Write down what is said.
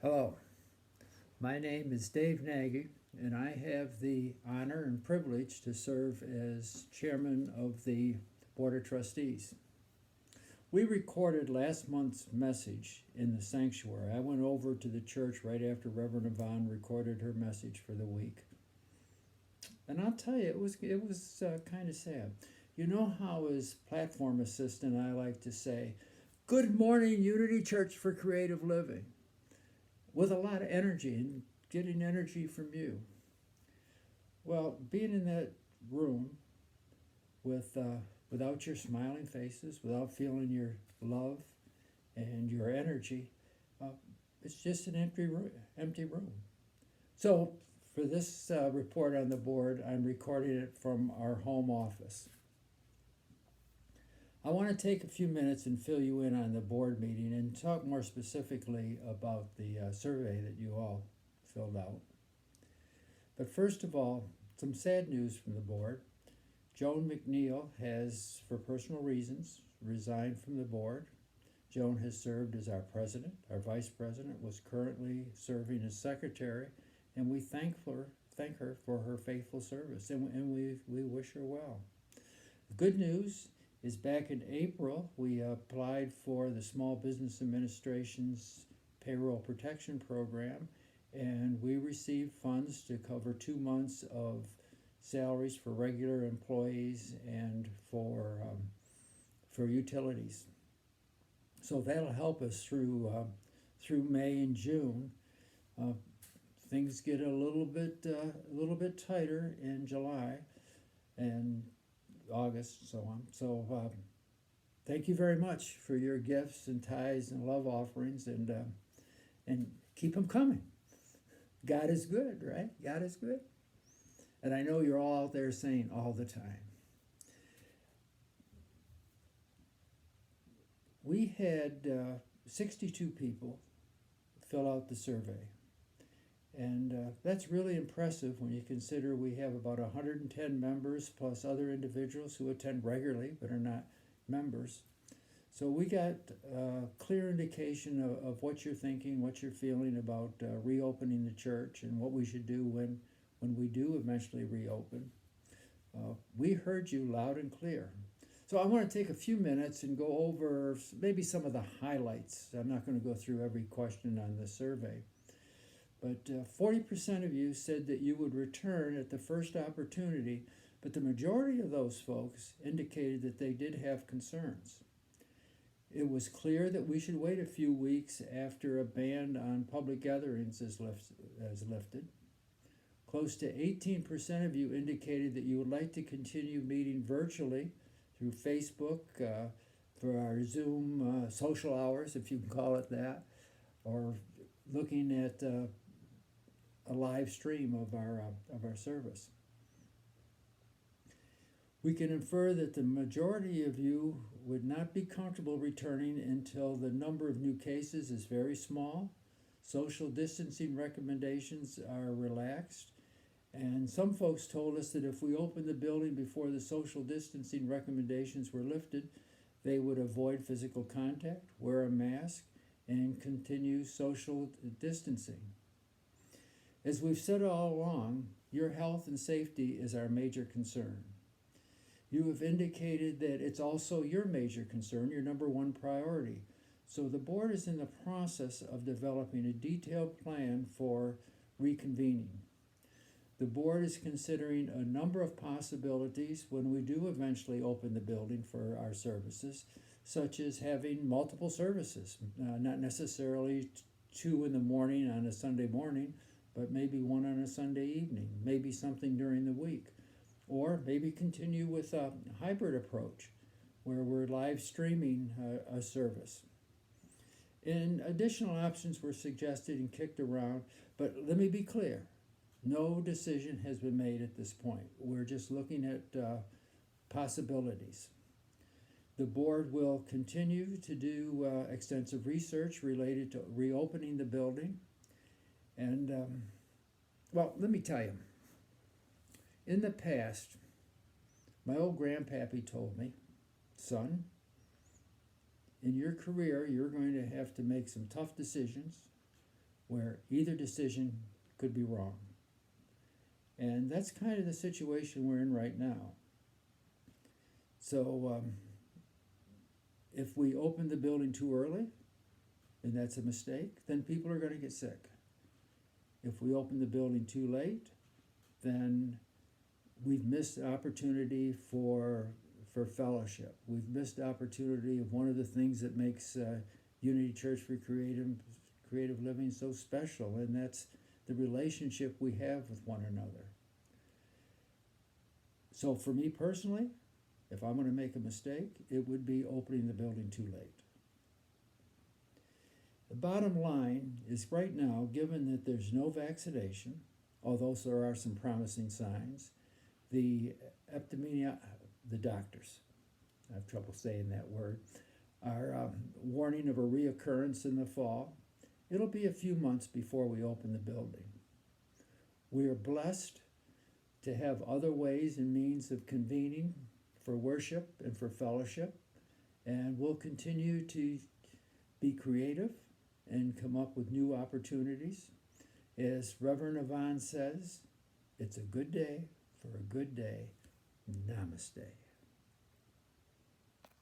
Hello, my name is Dave Gnage, and I have the honor and privilege to serve as chairman of the Board of Trustees. We recorded last month's message in the sanctuary. I went over to the church right after Reverend Yvonne recorded her message for the week. And I'll tell you, it was kind of sad. You know how, as platform assistant, I like to say, "Good morning, Unity Church for Creative Living," with a lot of energy and getting energy from you. Well, being in that room with without your smiling faces, without feeling your love and your energy, uh, it's just an empty room. So for this report on the board, I'm recording it from our home office. I want to take a few minutes and fill you in on the board meeting and talk more specifically about the survey that you all filled out. But first of all, some sad news from the board. Joan McNeil has, for personal reasons, resigned from the board. Joan has served as our president. Our vice president was currently serving as secretary, and we thank her for her faithful service, and we wish her well. The good news is back in April, we applied for the Small Business Administration's Payroll Protection Program, and we received funds to cover 2 months of salaries for regular employees and for utilities. So that'll help us through May and June. Things get a little bit tighter in July and August and so on. So thank you very much for your gifts and tithes and love offerings, and keep them coming. God is good, right? God is good. And I know you're all out there saying all the time. We had 62 people fill out the survey. And that's really impressive when you consider we have about 110 members plus other individuals who attend regularly but are not members. So we got a clear indication of what you're thinking, what you're feeling about reopening the church and what we should do when we do eventually reopen. We heard you loud and clear. So I want to take a few minutes and go over maybe some of the highlights. I'm not going to go through every question on the survey. But 40% of you said that you would return at the first opportunity, but the majority of those folks indicated that they did have concerns. It was clear that we should wait a few weeks after a ban on public gatherings is lifted. Close to 18% of you indicated that you would like to continue meeting virtually through Facebook, for our Zoom social hours, if you can call it that, or looking at a live stream of our service. We can infer that the majority of you would not be comfortable returning until the number of new cases is very small, social distancing recommendations are relaxed, and some folks told us that if we opened the building before the social distancing recommendations were lifted, they would avoid physical contact, wear a mask, and continue social distancing. As we've said all along, your health and safety is our major concern. You have indicated that it's also your major concern, your number one priority. So the board is in the process of developing a detailed plan for reconvening. The board is considering a number of possibilities when we do eventually open the building for our services, such as having multiple services, not necessarily 2 in the morning on a Sunday morning, but maybe 1 on a Sunday evening, maybe something during the week, or maybe continue with a hybrid approach where we're live streaming a service. And additional options were suggested and kicked around, but let me be clear, no decision has been made at this point. We're just looking at possibilities. The board will continue to do extensive research related to reopening the building. And, well, let me tell you, in the past, my old grandpappy told me, "Son, in your career, you're going to have to make some tough decisions where either decision could be wrong. And that's kind of the situation we're in right now. So if we open the building too early, and that's a mistake, then people are going to get sick. If we open the building too late, then we've missed the opportunity for fellowship. We've missed the opportunity of one of the things that makes Unity Church for Creative Living so special, and that's the relationship we have with one another. So for me personally, if I'm going to make a mistake, it would be opening the building too late. The bottom line is right now, given that there's no vaccination, although there are some promising signs, the doctors, I have trouble saying that word, are warning of a reoccurrence in the fall. It'll be a few months before we open the building. We are blessed to have other ways and means of convening for worship and for fellowship, and we'll continue to be creative and come up with new opportunities. As Reverend Yvonne says, it's a good day for a good day. Namaste.